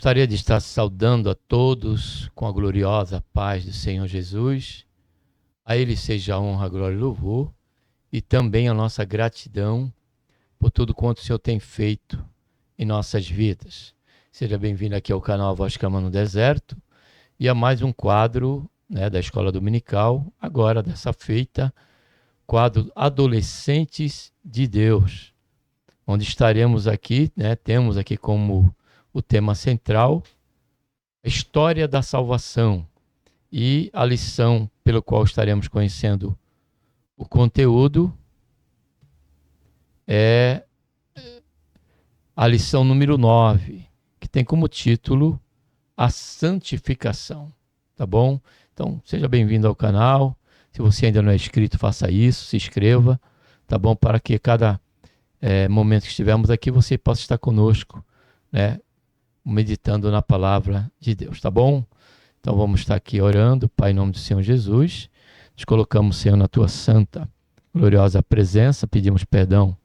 Gostaria de estar saudando a todos com a gloriosa paz do Senhor Jesus. A Ele seja a honra, a glória e louvor, e também a nossa gratidão por tudo quanto o Senhor tem feito em nossas vidas. Seja bem-vindo aqui ao canal A Voz Clama no Deserto e a mais um quadro, da Escola Dominical, agora dessa feita, quadro Adolescentes de Deus, onde estaremos aqui, temos aqui como o tema central a história da salvação, e a lição pelo qual estaremos conhecendo o conteúdo é a lição número 9, que tem como título a santificação, tá bom? Então, seja bem-vindo ao canal. Se você ainda não é inscrito, faça isso, se inscreva, tá bom? Para que cada momento que estivermos aqui, você possa estar conosco, meditando na palavra de Deus, tá bom? Então vamos estar aqui orando. Pai, em nome do Senhor Jesus, nos colocamos, Senhor, na tua santa, gloriosa presença, pedimos perdão,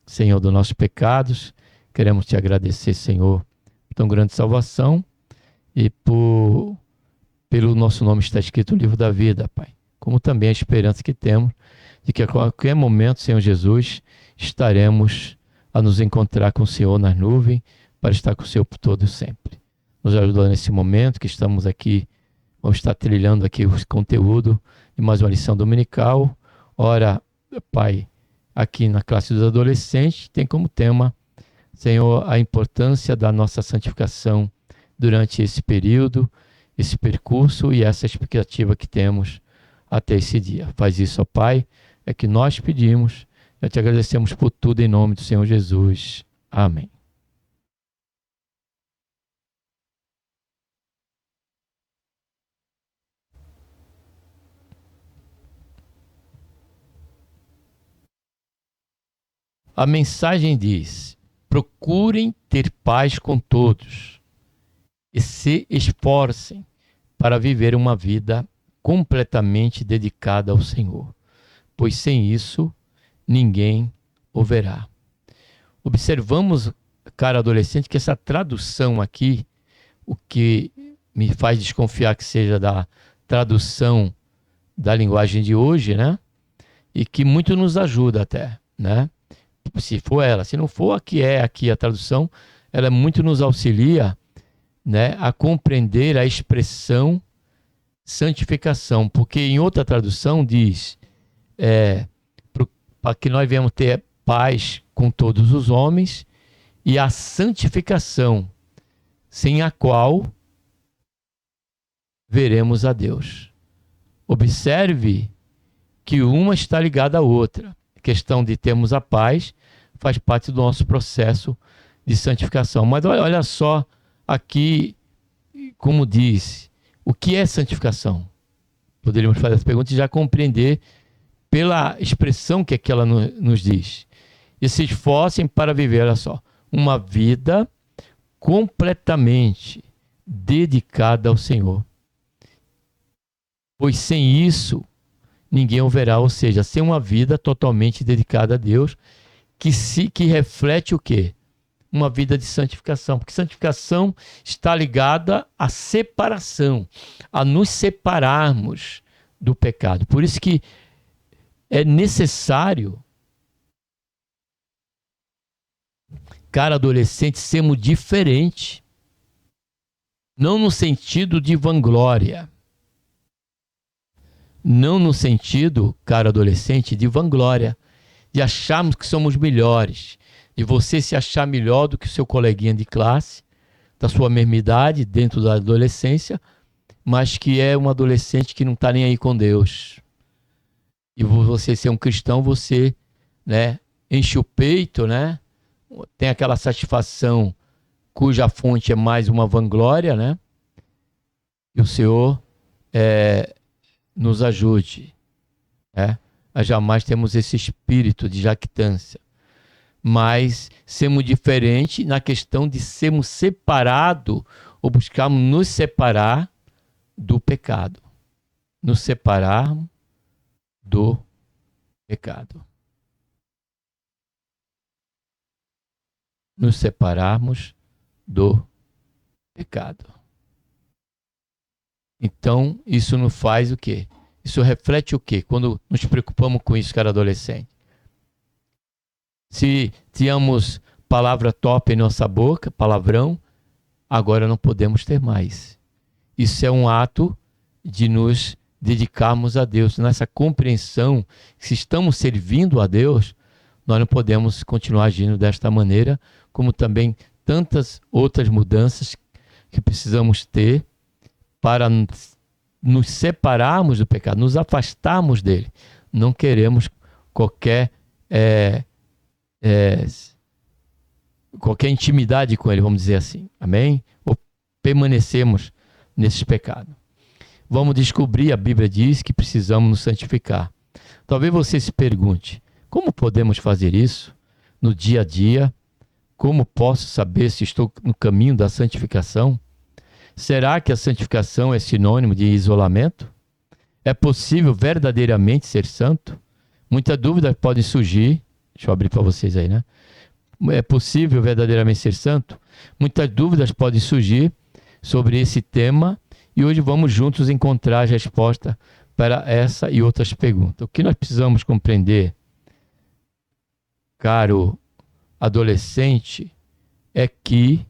Senhor, dos nossos pecados, queremos te agradecer, Senhor, por tão grande salvação e pelo nosso nome está escrito no livro da vida, Pai, como também a esperança que temos de que a qualquer momento, Senhor Jesus, estaremos a nos encontrar com o Senhor nas nuvens, para estar com o Senhor por todo e sempre. Nos ajudando nesse momento que estamos aqui, vamos estar trilhando aqui o conteúdo de mais uma lição dominical. Ora, Pai, aqui na classe dos adolescentes, tem como tema, Senhor, a importância da nossa santificação durante esse período, esse percurso e essa expectativa que temos até esse dia. Faz isso, ó Pai, é que nós pedimos, já te agradecemos por tudo em nome do Senhor Jesus. Amém. A mensagem diz: procurem ter paz com todos e se esforcem para viver uma vida completamente dedicada ao Senhor, pois sem isso ninguém o verá. Observamos, cara adolescente, que essa tradução aqui, o que me faz desconfiar que seja da tradução da linguagem de hoje, e que muito nos ajuda até, se for ela. Se não for aqui a tradução, ela muito nos auxilia, a compreender a expressão santificação, porque em outra tradução diz para que nós venhamos ter paz com todos os homens e a santificação, sem a qual veremos a Deus. Observe que uma está ligada à outra. A questão de termos a paz faz parte do nosso processo de santificação. Mas olha só aqui, como diz, o que é santificação? Poderíamos fazer essa pergunta e já compreender pela expressão que ela nos diz. E se esforcem para viver, olha só, uma vida completamente dedicada ao Senhor. Pois sem isso, ninguém o verá, ou seja, sem uma vida totalmente dedicada a Deus, que reflete o quê? Uma vida de santificação, porque santificação está ligada à separação, a nos separarmos do pecado. Por isso que é necessário, cara adolescente, sermos diferentes, não no sentido de vanglória, não no sentido, cara adolescente, de vanglória, de acharmos que somos melhores, de você se achar melhor do que o seu coleguinha de classe, da sua mesma idade, dentro da adolescência, mas que é um adolescente que não está nem aí com Deus. E você ser um cristão, você, enche o peito, tem aquela satisfação cuja fonte é mais uma vanglória, e o Senhor nos ajude, a jamais termos esse espírito de jactância, mas sermos diferentes na questão de sermos separados ou buscarmos nos separar do pecado, nos separarmos do pecado, nos separarmos do pecado. Então, isso nos faz o quê? Isso reflete o quê? Quando nos preocupamos com isso, cara adolescente. Se tínhamos palavra top em nossa boca, palavrão, agora não podemos ter mais. Isso é um ato de nos dedicarmos a Deus. Nessa compreensão, se estamos servindo a Deus, nós não podemos continuar agindo desta maneira, como também tantas outras mudanças que precisamos ter para nos separarmos do pecado, nos afastarmos dele. Não queremos qualquer intimidade com ele, vamos dizer assim. Amém? Ou permanecemos nesses pecados. Vamos descobrir, a Bíblia diz que precisamos nos santificar. Talvez você se pergunte, como podemos fazer isso no dia a dia? Como posso saber se estou no caminho da santificação? Será que a santificação é sinônimo de isolamento? É possível verdadeiramente ser santo? Muitas dúvidas podem surgir. Deixa eu abrir para vocês aí, né? É possível verdadeiramente ser santo? Muitas dúvidas podem surgir sobre esse tema e hoje vamos juntos encontrar a resposta para essa e outras perguntas. O que nós precisamos compreender, caro adolescente, é que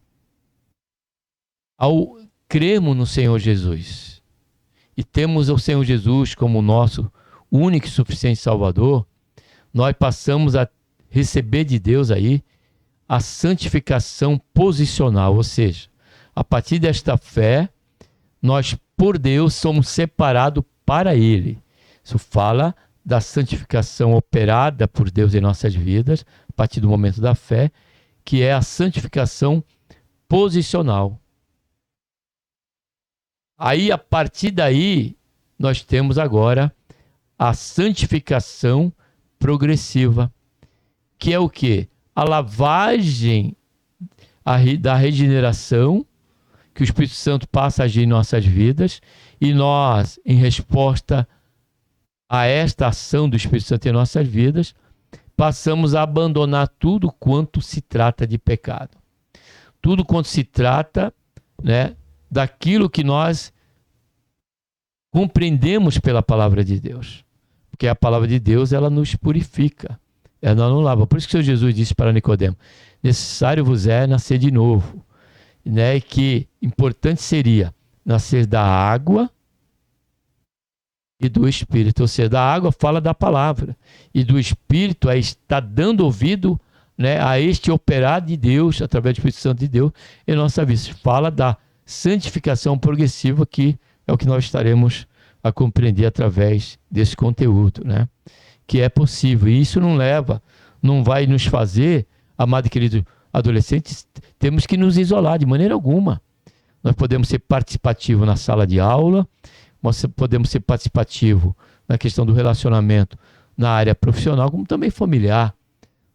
ao cremos no Senhor Jesus e temos o Senhor Jesus como nosso único e suficiente Salvador, nós passamos a receber de Deus aí a santificação posicional, ou seja, a partir desta fé, nós por Deus somos separados para Ele. Isso fala da santificação operada por Deus em nossas vidas, a partir do momento da fé, que é a santificação posicional. Aí, a partir daí, nós temos agora a santificação progressiva, que é o quê? A lavagem da regeneração, que o Espírito Santo passa a agir em nossas vidas, e nós, em resposta a esta ação do Espírito Santo em nossas vidas, passamos a abandonar tudo quanto se trata de pecado. Tudo quanto se trata, né, daquilo que nós compreendemos pela palavra de Deus. Porque a palavra de Deus, ela nos purifica. Ela não lava. Por isso que o Senhor Jesus disse para Nicodemo, necessário vos é nascer de novo. Né? E que importante seria nascer da água e do Espírito. Ou seja, da água fala da palavra. E do Espírito é estar dando ouvido, né, a este operar de Deus, através do Espírito Santo de Deus, em nossa vida. Fala da santificação progressiva, que é o que nós estaremos a compreender através desse conteúdo, né? Que é possível. E isso não vai nos fazer, amado e querido adolescentes, temos que nos isolar de maneira alguma. Nós podemos ser participativos na sala de aula, nós podemos ser participativos na questão do relacionamento na área profissional, como também familiar.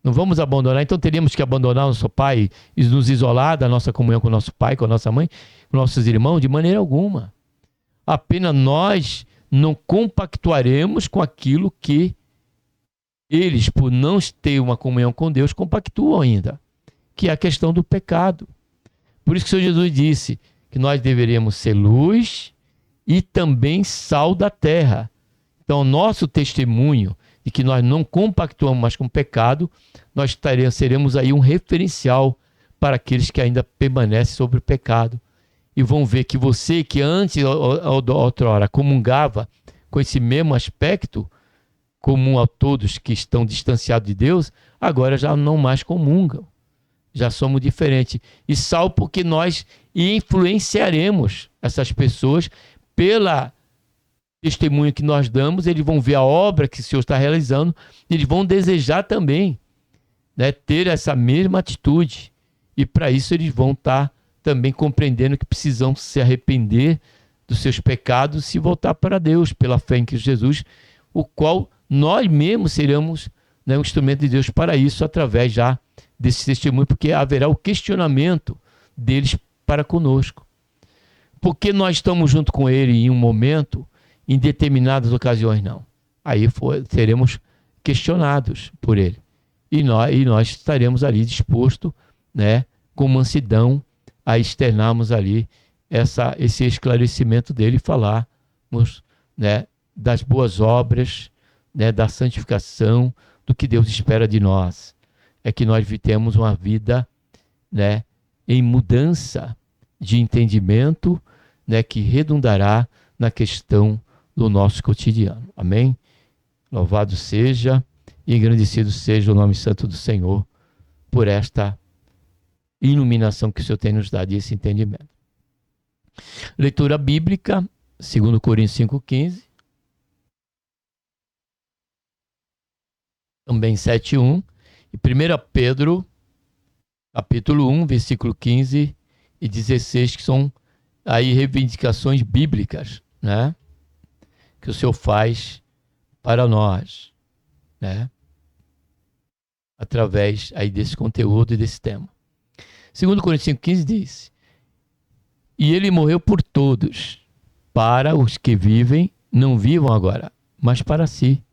Não vamos abandonar, então teríamos que abandonar o nosso pai e nos isolar da nossa comunhão com o nosso pai, com a nossa mãe, com nossos irmãos, de maneira alguma. Apenas nós não compactuaremos com aquilo que eles, por não ter uma comunhão com Deus, compactuam ainda, que é a questão do pecado. Por isso que o Senhor Jesus disse que nós deveríamos ser luz e também sal da terra. Então, nosso testemunho de que nós não compactuamos mais com o pecado, nós seremos aí um referencial para aqueles que ainda permanecem sobre o pecado. E vão ver que você, que antes, outrora, comungava com esse mesmo aspecto, comum a todos que estão distanciados de Deus, agora já não mais comungam. Já somos diferentes. E sal porque nós influenciaremos essas pessoas pela testemunho que nós damos, eles vão ver a obra que o Senhor está realizando, eles vão desejar também, né, ter essa mesma atitude. E para isso eles vão estar também compreendendo que precisam se arrepender dos seus pecados e se voltar para Deus pela fé em Cristo Jesus, o qual nós mesmos seremos, né, um instrumento de Deus para isso, através já desse testemunho, porque haverá o questionamento deles para conosco. Porque nós estamos junto com ele em um momento, em determinadas ocasiões não. Aí seremos questionados por ele. E nós estaremos ali dispostos, né, com mansidão, a externarmos ali esse esclarecimento dele e falarmos, né, das boas obras, né, da santificação, do que Deus espera de nós. É que nós temos uma vida, né, em mudança de entendimento, né, que redundará na questão do nosso cotidiano. Amém? Louvado seja e engrandecido seja o nome santo do Senhor por esta iluminação que o Senhor tem nos dado e esse entendimento. Leitura bíblica, 2 Coríntios 5,15. Também 7,1. E 1 Pedro, capítulo 1, versículo 15 e 16, que são aí reivindicações bíblicas, né, que o Senhor faz para nós, né, através aí desse conteúdo e desse tema. 2 Coríntios 5,15 diz: e ele morreu por todos, para os que vivem, não vivam agora, mas para si,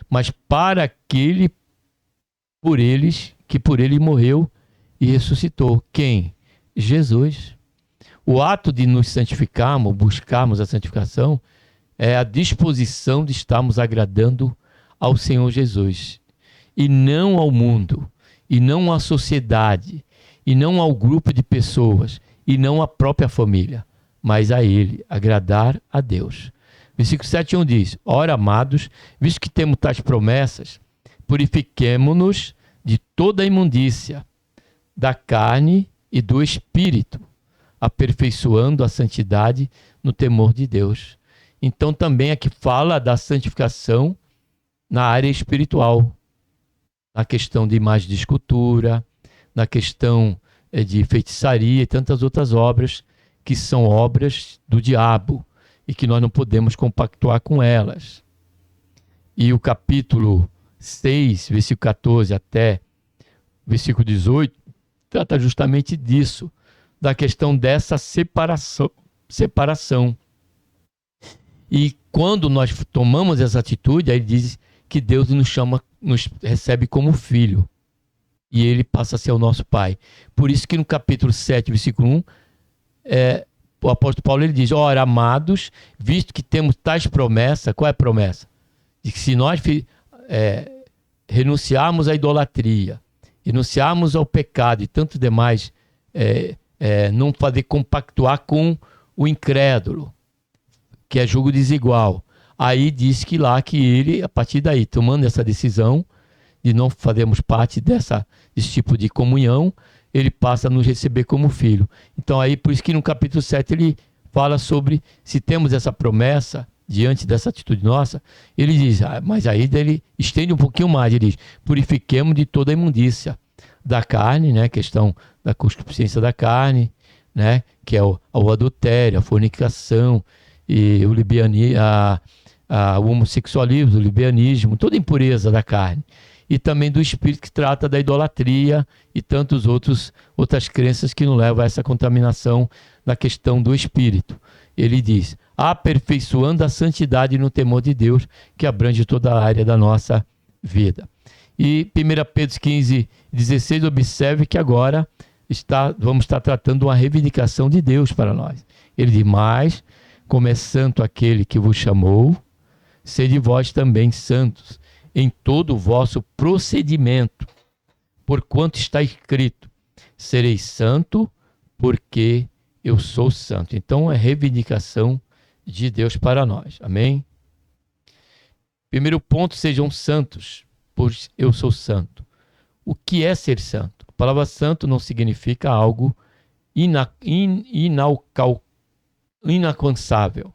mas para aquele por eles, que por ele morreu e ressuscitou. Quem? Jesus. O ato de nos santificarmos, buscarmos a santificação, é a disposição de estarmos agradando ao Senhor Jesus, e não ao mundo, e não à sociedade, e não ao grupo de pessoas, e não à própria família, mas a Ele, agradar a Deus. Versículo 7,1 diz: ora, amados, visto que temos tais promessas, purifiquemo-nos de toda a imundícia, da carne e do espírito, aperfeiçoando a santidade no temor de Deus. Então também aqui fala da santificação na área espiritual, na questão de imagem de escultura, na questão de feitiçaria e tantas outras obras que são obras do diabo e que nós não podemos compactuar com elas. E o capítulo 6, versículo 14 até versículo 18, trata justamente disso, da questão dessa separação. E quando nós tomamos essa atitude, aí diz que Deus nos chama, nos recebe como filho. E ele passa a ser o nosso pai. Por isso que no capítulo 7, versículo 1, o apóstolo Paulo ele diz: ora, amados, visto que temos tais promessas, qual é a promessa? De que se nós renunciarmos à idolatria, renunciarmos ao pecado e tanto demais, não fazer compactuar com o incrédulo, que é julgo desigual. Aí diz que lá que ele, a partir daí, tomando essa decisão de não fazermos parte desse tipo de comunhão, ele passa a nos receber como filho. Então aí, por isso que no capítulo 7 ele fala sobre se temos essa promessa diante dessa atitude nossa, ele diz, mas aí ele estende um pouquinho mais, ele diz, purifiquemos de toda a imundícia da carne, né, questão da concupiscência da carne, né, que é o adultério, a fornicação, e o o homossexualismo, o lesbianismo, toda a impureza da carne. E também do espírito, que trata da idolatria e tantas outras crenças que nos levam a essa contaminação da questão do espírito. Ele diz, aperfeiçoando a santidade no temor de Deus, que abrange toda a área da nossa vida. E 1 Pedro 15, 16, observe que agora vamos estar tratando uma reivindicação de Deus para nós. Ele diz, mas, como é santo aquele que vos chamou, sede vós também santos em todo o vosso procedimento, porquanto está escrito, sereis santo, porque eu sou santo. Então é reivindicação de Deus para nós. Amém? Primeiro ponto, sejam santos, pois eu sou santo. O que é ser santo? A palavra santo não significa algo inalcançável,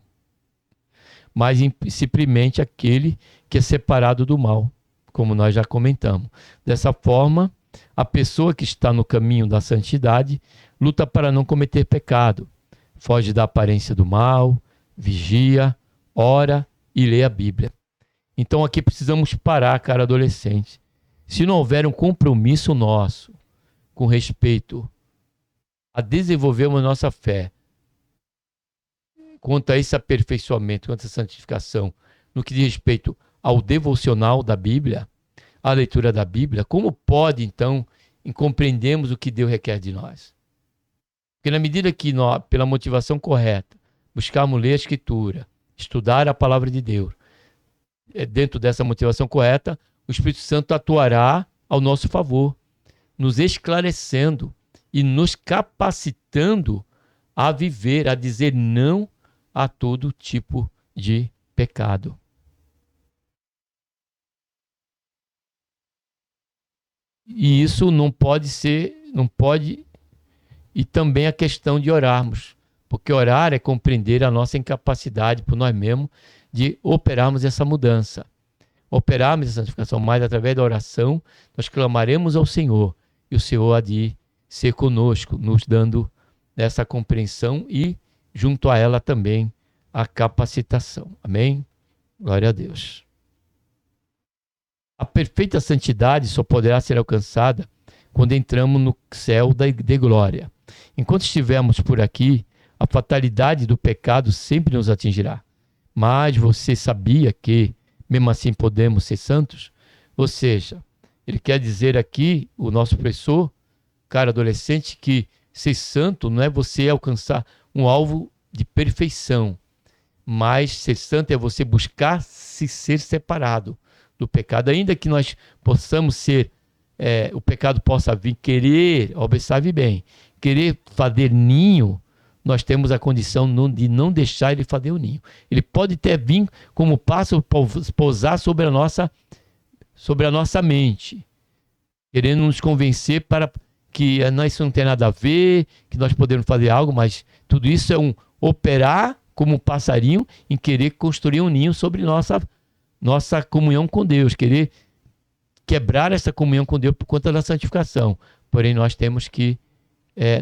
mas simplesmente aquele que é separado do mal, como nós já comentamos. Dessa forma, a pessoa que está no caminho da santidade luta para não cometer pecado, foge da aparência do mal, vigia, ora e lê a Bíblia. Então aqui precisamos parar, cara adolescente. Se não houver um compromisso nosso com respeito a desenvolvermos nossa fé, quanto a esse aperfeiçoamento, quanto a essa santificação, no que diz respeito ao devocional da Bíblia, à leitura da Bíblia, como pode, então, compreendermos o que Deus requer de nós? Porque na medida que nós, pela motivação correta, buscarmos ler a Escritura, estudar a palavra de Deus, dentro dessa motivação correta, o Espírito Santo atuará ao nosso favor, nos esclarecendo e nos capacitando a viver, a dizer não a todo tipo de pecado. E isso não pode e também a questão de orarmos, porque orar é compreender a nossa incapacidade por nós mesmos de operarmos essa mudança, operarmos essa santificação, mas através da oração nós clamaremos ao Senhor e o Senhor há de ser conosco, nos dando essa compreensão e junto a ela também a capacitação. Amém? Glória a Deus. A perfeita santidade só poderá ser alcançada quando entramos no céu de glória. Enquanto estivermos por aqui, a fatalidade do pecado sempre nos atingirá. Mas você sabia que, mesmo assim, podemos ser santos? Ou seja, ele quer dizer aqui, o nosso professor, cara adolescente, que ser santo não é você alcançar um alvo de perfeição, mas ser santo é você buscar se ser separado do pecado, ainda que nós possamos ser, o pecado possa vir, querer, observe bem, querer fazer ninho, nós temos a condição de não deixar ele fazer o ninho. Ele pode ter vindo como pássaro pousar sobre a nossa mente, querendo nos convencer para que isso não tem nada a ver, que nós podemos fazer algo, mas tudo isso é um operar como um passarinho em querer construir um ninho sobre nossa comunhão com Deus, querer quebrar essa comunhão com Deus por conta da santificação. Porém, nós temos que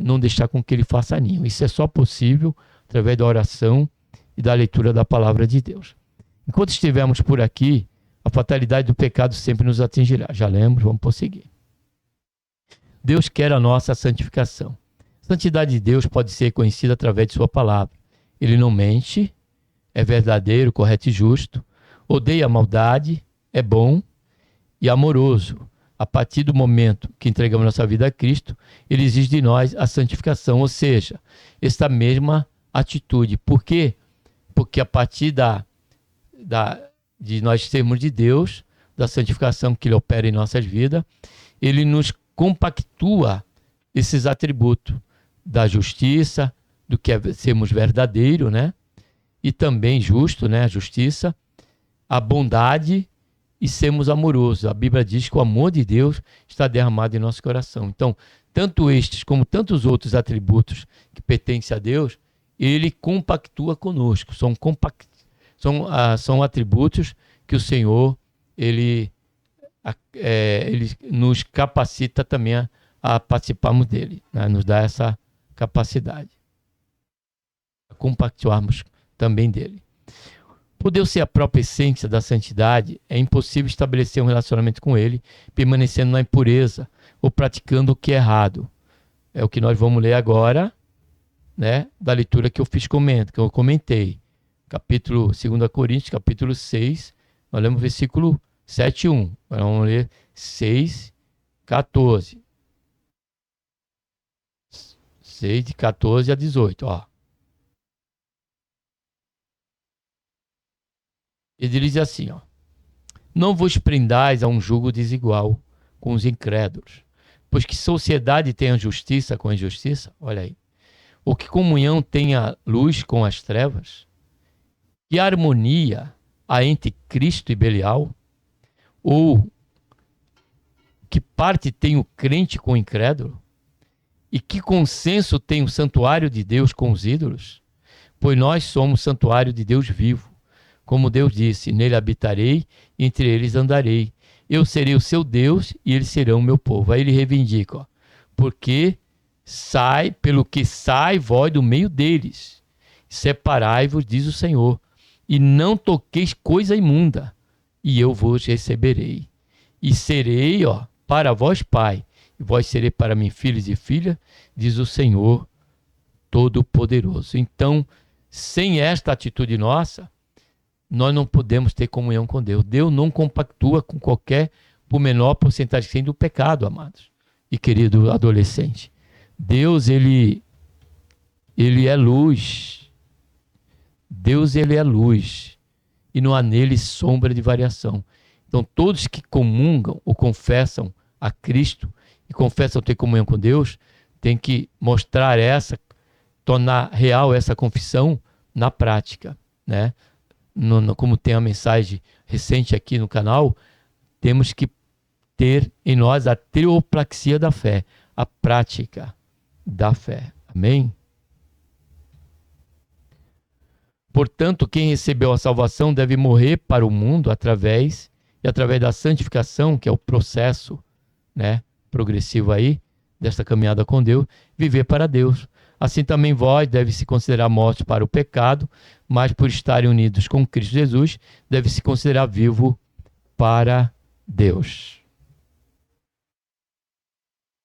não deixar com que ele faça ninho. Isso é só possível através da oração e da leitura da palavra de Deus. Enquanto estivermos por aqui, a fatalidade do pecado sempre nos atingirá. Já lembro, vamos prosseguir. Deus quer a nossa santificação. A santidade de Deus pode ser conhecida através de sua palavra. Ele não mente, é verdadeiro, correto e justo, odeia a maldade, é bom e amoroso. A partir do momento que entregamos nossa vida a Cristo, ele exige de nós a santificação, ou seja, esta mesma atitude. Por quê? Porque a partir de nós sermos de Deus, da santificação que ele opera em nossas vidas, ele nos compactua esses atributos da justiça, do que é sermos verdadeiro, né? E também justo, né? A justiça, a bondade e sermos amorosos. A Bíblia diz que o amor de Deus está derramado em nosso coração. Então, tanto estes como tantos outros atributos que pertencem a Deus, ele compactua conosco. São atributos que o Senhor ele nos capacita também a participarmos dele, né? Nos dá essa capacidade. A compactuarmos também dele. Por Deus ser a própria essência da santidade, é impossível estabelecer um relacionamento com ele, permanecendo na impureza ou praticando o que é errado. É o que nós vamos ler agora, né, da leitura que eu comentei. Capítulo 2 Coríntios, capítulo 6, nós lemos o versículo 7 e 1. Agora vamos ler 6, 14. 6, de 14 a 18, ó. Ele diz assim, ó: não vos prendais a um jugo desigual com os incrédulos, pois que sociedade tem a justiça com a injustiça? Olha aí. Ou que comunhão tem a luz com as trevas? Que harmonia há entre Cristo e Belial? Ou que parte tem o crente com o incrédulo? E que consenso tem o santuário de Deus com os ídolos? Pois nós somos santuário de Deus vivo. Como Deus disse, nele habitarei, entre eles andarei. Eu serei o seu Deus e eles serão o meu povo. Aí ele reivindica, ó, pelo que sai vós do meio deles. Separai-vos, diz o Senhor, e não toqueis coisa imunda, e eu vos receberei. E serei, ó, para vós pai, e vós serei para mim filhos e filhas, diz o Senhor Todo-Poderoso. Então, sem esta atitude nossa, nós não podemos ter comunhão com Deus. Deus não compactua com por menor porcentagem que tem do pecado, amados e querido adolescente. Deus, ele Ele é luz. Deus, ele é luz. E não há nele sombra de variação. Então, todos que comungam ou confessam a Cristo e confessam ter comunhão com Deus, têm que mostrar tornar real essa confissão na prática, né? Como tem a mensagem recente aqui no canal, temos que ter em nós a teopraxia da fé, a prática da fé. Amém? Portanto, quem recebeu a salvação deve morrer para o mundo através da santificação, que é o processo, né, progressivo aí, desta caminhada com Deus, viver para Deus. Assim também vós deve se considerar mortos para o pecado, mas por estarem unidos com Cristo Jesus, deve se considerar vivo para Deus.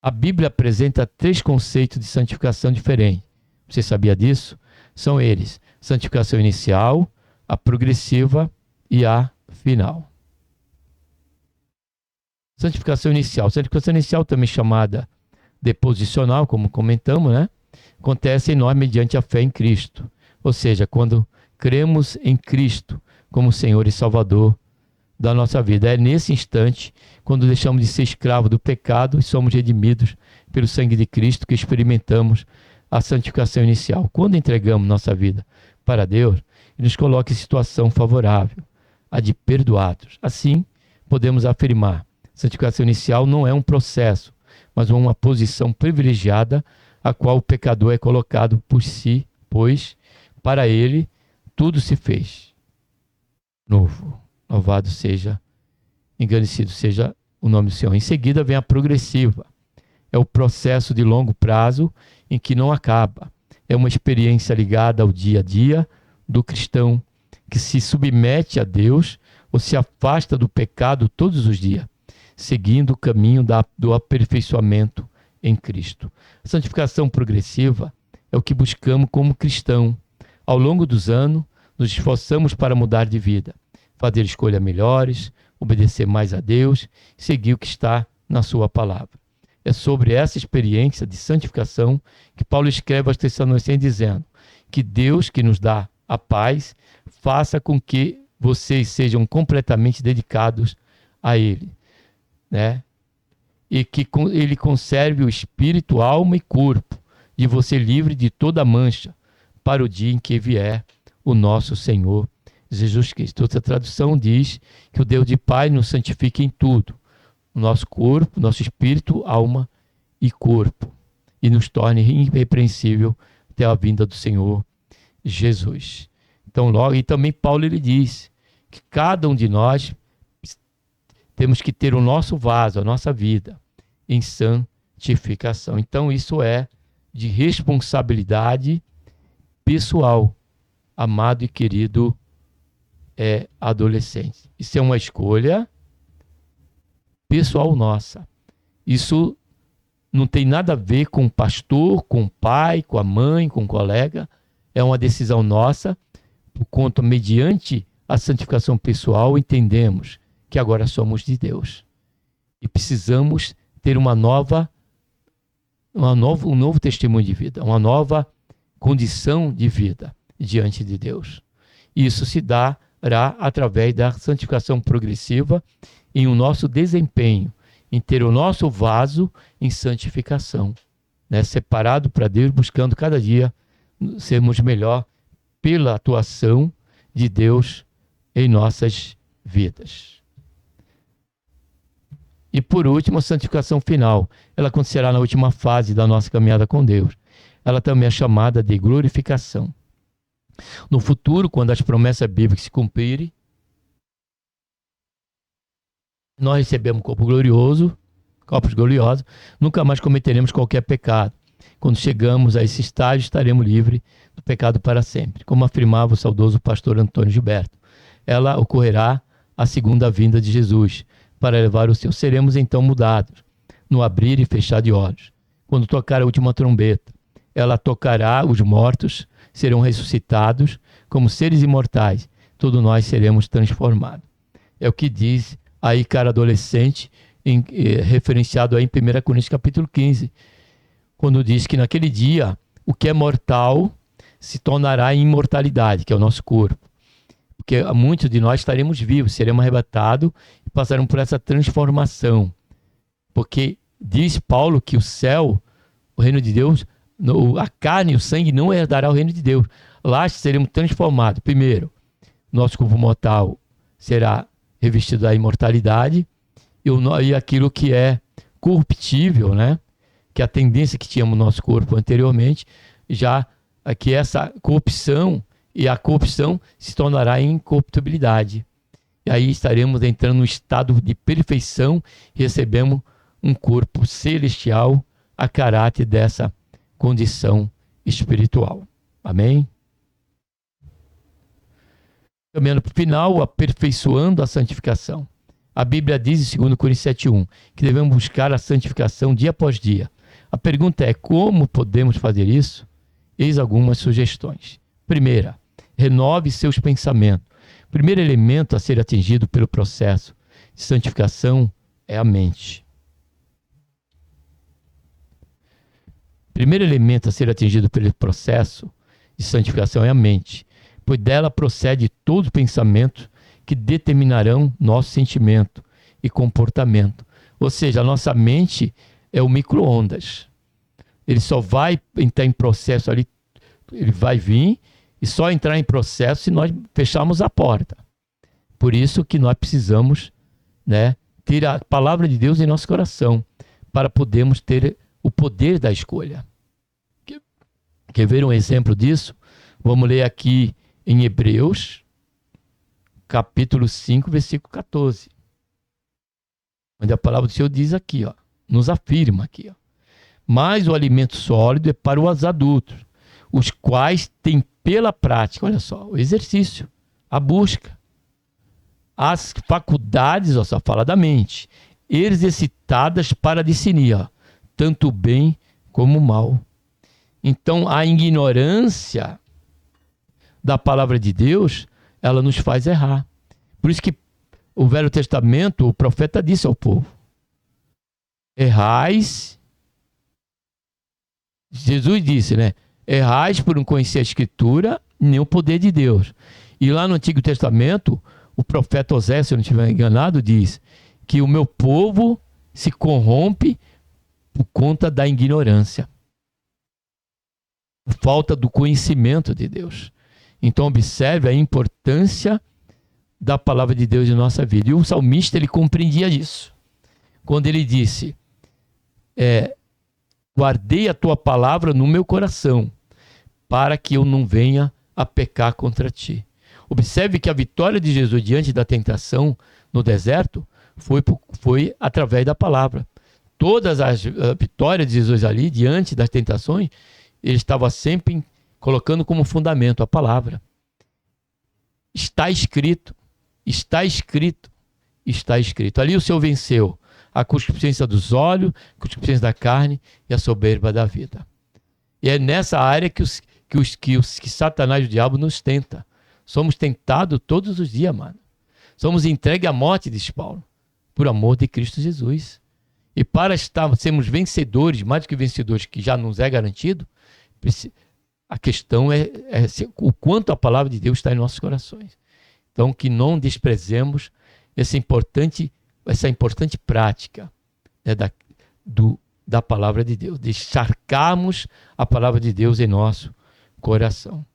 A Bíblia apresenta 3 conceitos de santificação diferentes. Você sabia disso? São eles: santificação inicial, a progressiva e a final. Santificação inicial, também chamada deposicional, como comentamos, né? Acontece em nós mediante a fé em Cristo. Ou seja, quando cremos em Cristo como Senhor e Salvador da nossa vida. É nesse instante, quando deixamos de ser escravos do pecado e somos redimidos pelo sangue de Cristo, que experimentamos a santificação inicial. Quando entregamos nossa vida para Deus, Ele nos coloca em situação favorável, a de perdoados. Assim, podemos afirmar: santificação inicial não é um processo, mas uma posição privilegiada a qual o pecador é colocado por si, pois para ele tudo se fez novo. Louvado seja, engrandecido seja o nome do Senhor. Em seguida vem a progressiva. É o processo de longo prazo em que não acaba. É uma experiência ligada ao dia a dia do cristão, que se submete a Deus ou se afasta do pecado todos os dias, seguindo o caminho do aperfeiçoamento em Cristo. A santificação progressiva é o que buscamos como cristão. Ao longo dos anos, nos esforçamos para mudar de vida, fazer escolhas melhores, obedecer mais a Deus, seguir o que está na sua palavra. É sobre essa experiência de santificação que Paulo escreve aos Tessalonicenses dizendo que Deus, que nos dá a paz, faça com que vocês sejam completamente dedicados a Ele, né? E que Ele conserve o espírito, alma e corpo de você livre de toda mancha para o dia em que vier o nosso Senhor Jesus Cristo. Outra tradução diz que o Deus de Pai nos santifique em tudo, o nosso corpo, nosso espírito, alma e corpo, e nos torne irrepreensível até a vinda do Senhor Jesus. Então, logo, e também Paulo ele diz que cada um de nós temos que ter o nosso vaso, a nossa vida, em santificação. Então, isso é de responsabilidade pessoal, amado e querido adolescente. Isso é uma escolha pessoal nossa. Isso não tem nada a ver com o pastor, com o pai, com a mãe, com o colega. É uma decisão nossa, por conta, mediante a santificação pessoal, entendemos que agora somos de Deus. E precisamos ter um novo testemunho de vida, uma nova condição de vida diante de Deus. Isso se dará através da santificação progressiva em o nosso desempenho, em ter o nosso vaso em santificação, né? Separado para Deus, buscando cada dia sermos melhor pela atuação de Deus em nossas vidas. E por último, a santificação final. Ela acontecerá na última fase da nossa caminhada com Deus. Ela também é chamada de glorificação. No futuro, quando as promessas bíblicas se cumprirem, nós recebemos corpos gloriosos, nunca mais cometeremos qualquer pecado. Quando chegamos a esse estágio, estaremos livres do pecado para sempre. Como afirmava o saudoso pastor Antônio Gilberto, ela ocorrerá a segunda vinda de Jesus, para levar o seu. Seremos então mudados, no abrir e fechar de olhos. Quando tocar a última trombeta, ela tocará, os mortos serão ressuscitados como seres imortais. Todos nós seremos transformados. É o que diz aí, cara adolescente, referenciado aí em 1 Coríntios capítulo 15, quando diz que naquele dia o que é mortal se tornará em imortalidade, que é o nosso corpo. Porque muitos de nós estaremos vivos, seremos arrebatados e passaremos por essa transformação. Porque diz Paulo que o céu, o reino de Deus, a carne e o sangue não herdará o reino de Deus. Lá seremos transformados. Primeiro, nosso corpo mortal será revestido da imortalidade e aquilo que é corruptível, né? Que é a tendência que tínhamos no nosso corpo anteriormente, já que essa corrupção e a corrupção se tornará em incorruptibilidade. E aí estaremos entrando no estado de perfeição e recebemos um corpo celestial a caráter dessa condição espiritual. Amém? Caminhando para o final, aperfeiçoando a santificação. A Bíblia diz em 2 Coríntios 7:1 que devemos buscar a santificação dia após dia. A pergunta é: como podemos fazer isso? Eis algumas sugestões. Primeira, renove seus pensamentos. O primeiro elemento a ser atingido pelo processo de santificação é a mente. O primeiro elemento a ser atingido pelo processo de santificação é a mente, pois dela procede todo pensamento que determinarão nosso sentimento e comportamento. Ou seja, a nossa mente é o micro-ondas. Ele só vai entrar em processo ali, ele vai vir e só entrar em processo se nós fecharmos a porta. Por isso que nós precisamos, né, ter a palavra de Deus em nosso coração para podermos ter o poder da escolha. Quer ver um exemplo disso? Vamos ler aqui em Hebreus, capítulo 5, versículo 14. Onde a palavra do Senhor diz aqui, ó, nos afirma aqui, ó: mas o alimento sólido é para os adultos, os quais têm pela prática, olha só, o exercício, a busca, as faculdades, ó, só fala da mente, exercitadas para discernir, ó, tanto o bem como o mal. Então, a ignorância da palavra de Deus, ela nos faz errar. Por isso que o Velho Testamento, o profeta disse ao povo: errais. Jesus disse, né? Errais por não conhecer a Escritura, nem o poder de Deus. E lá no Antigo Testamento, o profeta Osés, se eu não estiver enganado, diz que o meu povo se corrompe por conta da ignorância, por falta do conhecimento de Deus. Então observe a importância da palavra de Deus em nossa vida. E o salmista, ele compreendia isso. Quando ele disse, guardei a tua palavra no meu coração, para que eu não venha a pecar contra ti. Observe que a vitória de Jesus diante da tentação no deserto foi através da palavra. Todas as vitórias de Jesus ali, diante das tentações, ele estava sempre colocando como fundamento a palavra. Está escrito, está escrito, está escrito. Ali o Senhor venceu a concupiscência dos olhos, a concupiscência da carne e a soberba da vida. E é nessa área que Satanás e o diabo nos tenta. Somos tentados todos os dias, mano. Somos entregues à morte, diz Paulo, por amor de Cristo Jesus. E para sermos vencedores, mais do que vencedores, que já nos é garantido, a questão é o quanto a palavra de Deus está em nossos corações. Então, que não desprezemos essa importante prática, né, da palavra de Deus, de encharcarmos a palavra de Deus em nosso coração.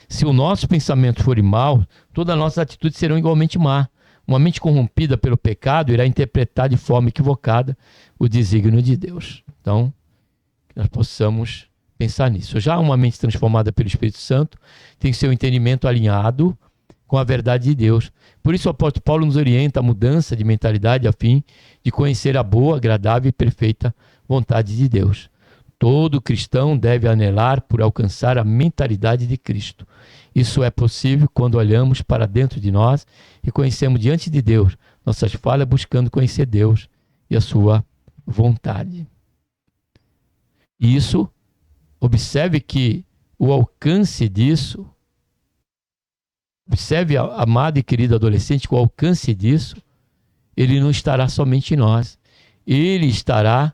Se o nosso pensamento for mau, todas as nossas atitudes serão igualmente má. Uma mente corrompida pelo pecado irá interpretar de forma equivocada o desígnio de Deus. Então, que nós possamos pensar nisso. Já uma mente transformada pelo Espírito Santo tem seu entendimento alinhado com a verdade de Deus. Por isso o apóstolo Paulo nos orienta a mudança de mentalidade a fim de conhecer a boa, agradável e perfeita vontade de Deus. Todo cristão deve anelar por alcançar a mentalidade de Cristo. Isso é possível quando olhamos para dentro de nós e conhecemos diante de Deus nossas falhas, buscando conhecer Deus e a sua vontade. E isso, observe que o alcance disso, observe, amado e querido adolescente, que o alcance disso, ele não estará somente em nós. Ele estará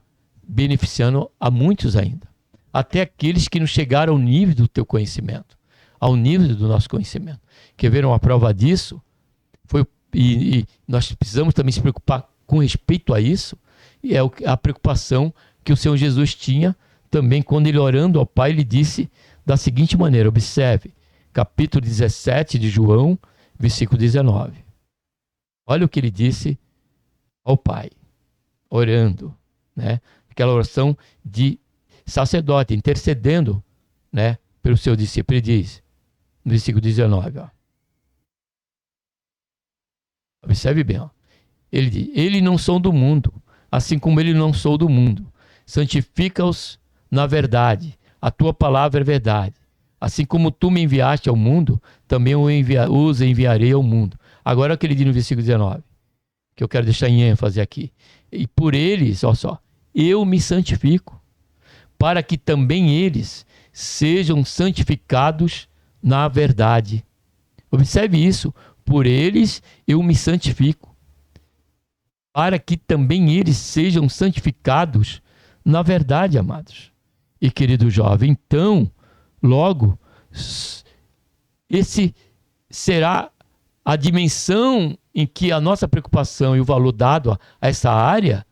beneficiando a muitos ainda. Até aqueles que não chegaram ao nível do teu conhecimento, ao nível do nosso conhecimento. Quer ver uma prova disso? E nós precisamos também se preocupar com respeito a isso, e é a preocupação que o Senhor Jesus tinha também quando ele, orando ao Pai, ele disse da seguinte maneira, observe, capítulo 17 de João, versículo 19. Olha o que ele disse ao Pai, orando, né? Aquela oração de sacerdote, intercedendo, né, pelo seu discípulo. Ele diz, no versículo 19, ó. Observe bem, ó. Ele diz, eles não são do mundo, assim como ele não sou do mundo. Santifica-os na verdade. A tua palavra é verdade. Assim como tu me enviaste ao mundo, também os enviarei ao mundo. Agora é o que ele diz no versículo 19, que eu quero deixar em ênfase aqui. E por eles, olha só, eu me santifico, para que também eles sejam santificados na verdade. Observe isso. Por eles eu me santifico, para que também eles sejam santificados na verdade, amados. E querido jovem, então, logo, esse será a dimensão em que a nossa preocupação e o valor dado a essa área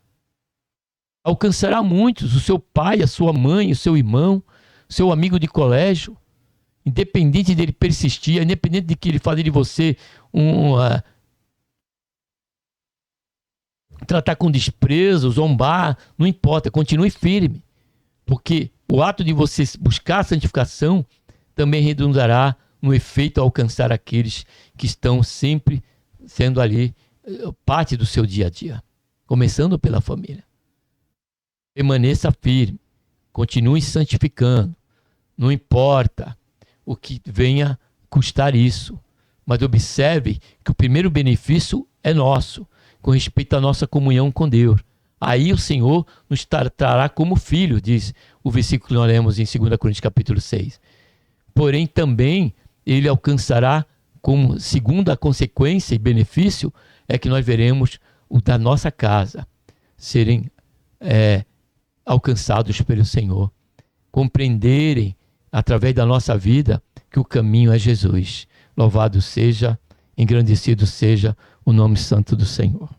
alcançará muitos, o seu pai, a sua mãe, o seu irmão, o seu amigo de colégio, independente dele persistir, independente de que ele faça de você tratar com desprezo, zombar, não importa, continue firme, porque o ato de você buscar a santificação também redundará no efeito a alcançar aqueles que estão sempre sendo ali parte do seu dia a dia, começando pela família. Permaneça firme, continue santificando, não importa o que venha custar isso, mas observe que o primeiro benefício é nosso, com respeito à nossa comunhão com Deus. Aí o Senhor nos trará como filho, diz o versículo que nós lemos em 2 Coríntios capítulo 6. Porém também ele alcançará como segunda consequência e benefício é que nós veremos o da nossa casa serem alcançados pelo Senhor, compreenderem através da nossa vida que o caminho é Jesus. Louvado seja, engrandecido seja o nome santo do Senhor.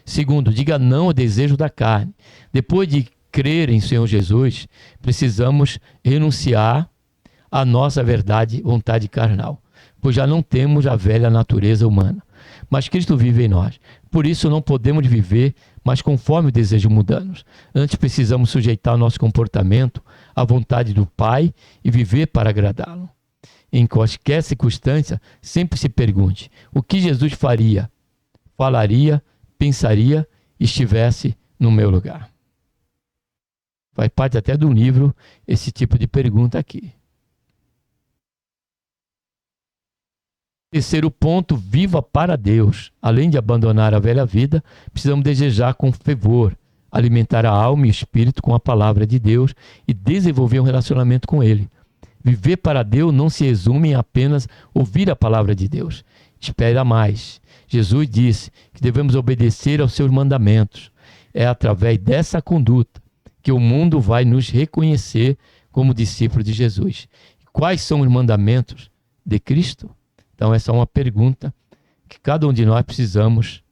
Segundo, diga não ao desejo da carne. Depois de crer em Senhor Jesus, precisamos renunciar à nossa vontade carnal, pois já não temos a velha natureza humana, mas Cristo vive em nós. Por isso não podemos viver mas conforme o desejo mundano. Antes precisamos sujeitar nosso comportamento à vontade do Pai e viver para agradá-lo. Em qualquer circunstância, sempre se pergunte o que Jesus faria, falaria, pensaria estivesse no meu lugar. Faz parte até do livro esse tipo de pergunta aqui. Terceiro ponto, viva para Deus. Além de abandonar a velha vida, precisamos desejar com fervor, alimentar a alma e o espírito com a palavra de Deus e desenvolver um relacionamento com Ele. Viver para Deus não se resume em apenas ouvir a palavra de Deus. Espera mais. Jesus disse que devemos obedecer aos seus mandamentos. É através dessa conduta que o mundo vai nos reconhecer como discípulos de Jesus. Quais são os mandamentos de Cristo? Então essa é uma pergunta que cada um de nós precisamos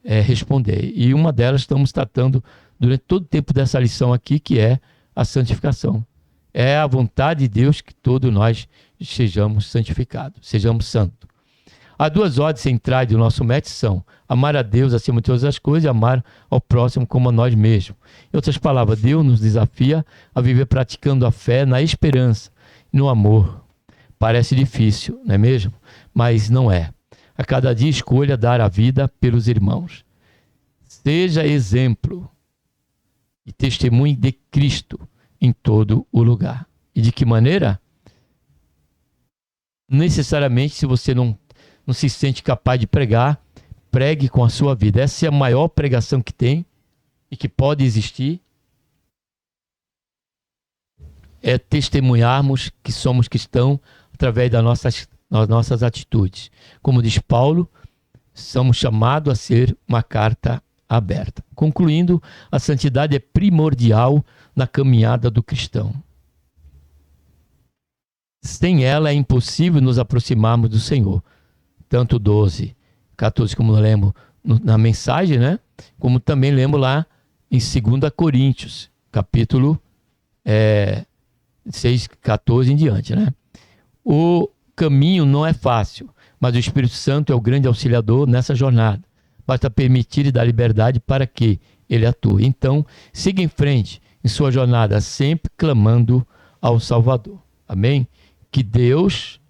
responder. E uma delas estamos tratando durante todo o tempo dessa lição aqui, que é a santificação. É a vontade de Deus que todos nós sejamos santificados, sejamos santos. As duas ordens centrais do nosso método são amar a Deus acima de todas as coisas e amar ao próximo como a nós mesmos. Em outras palavras, Deus nos desafia a viver praticando a fé na esperança e no amor. Parece difícil, não é mesmo? Mas não é. A cada dia escolha dar a vida pelos irmãos. Seja exemplo e testemunho de Cristo em todo o lugar. E de que maneira? Necessariamente, se você não se sente capaz de pregar, pregue com a sua vida. Essa é a maior pregação que tem e que pode existir. É testemunharmos que somos cristãos através das nossas atitudes. Como diz Paulo, somos chamados a ser uma carta aberta. Concluindo, a santidade é primordial na caminhada do cristão. Sem ela é impossível nos aproximarmos do Senhor. Tanto 12, 14, como lemos na mensagem, né? Como também lemos lá em 2 Coríntios, capítulo 6, 14 em diante, né? O caminho não é fácil, mas o Espírito Santo é o grande auxiliador nessa jornada. Basta permitir e dar liberdade para que ele atue. Então, siga em frente em sua jornada, sempre clamando ao Salvador. Amém? Que Deus,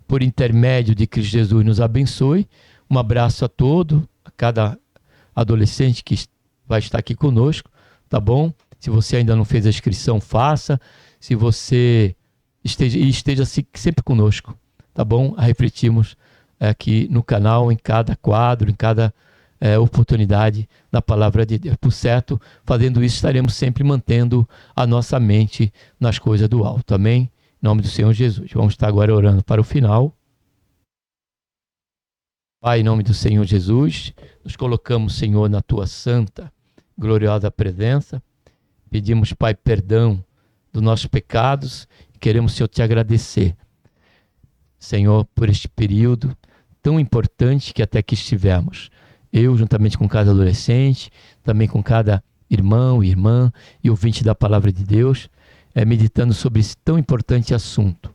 por intermédio de Cristo Jesus, nos abençoe. Um abraço a todo, a cada adolescente que vai estar aqui conosco, tá bom? Se você ainda não fez a inscrição, faça. Se você esteja sempre conosco, tá bom? A refletirmos aqui no canal, em cada quadro, em cada oportunidade da palavra de Deus. Por certo, fazendo isso, estaremos sempre mantendo a nossa mente nas coisas do alto. Amém? Em nome do Senhor Jesus. Vamos estar agora orando para o final. Pai, em nome do Senhor Jesus, nos colocamos, Senhor, na tua santa, gloriosa presença. Pedimos, Pai, perdão dos nossos pecados. Queremos, Senhor, te agradecer, Senhor, por este período tão importante que até aqui estivemos. Eu, juntamente com cada adolescente, também com cada irmão e irmã e ouvinte da palavra de Deus, meditando sobre esse tão importante assunto,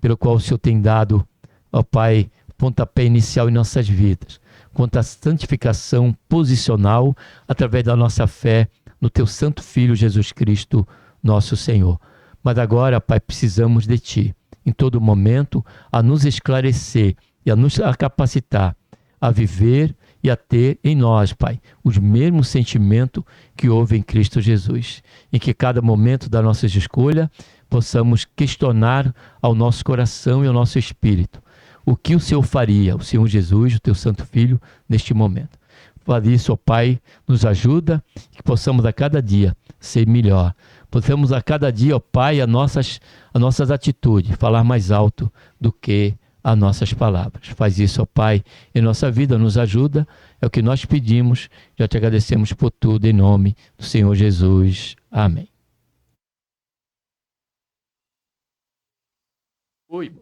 pelo qual o Senhor tem dado, ó Pai, pontapé inicial em nossas vidas, quanto à santificação posicional através da nossa fé no Teu Santo Filho Jesus Cristo, nosso Senhor. Mas agora, Pai, precisamos de Ti, em todo momento, a nos esclarecer e a nos capacitar a viver e a ter em nós, Pai, os mesmos sentimentos que houve em Cristo Jesus. Em que cada momento da nossa escolha possamos questionar ao nosso coração e ao nosso espírito o que o Senhor faria, o Senhor Jesus, o Teu Santo Filho, neste momento. Faz isso, ó Pai, nos ajuda, que possamos a cada dia ser melhor. Possamos a cada dia, ó Pai, as nossas atitudes falar mais alto do que as nossas palavras. Faz isso, ó Pai, em nossa vida, nos ajuda. É o que nós pedimos. Já te agradecemos por tudo, em nome do Senhor Jesus. Amém. Oi.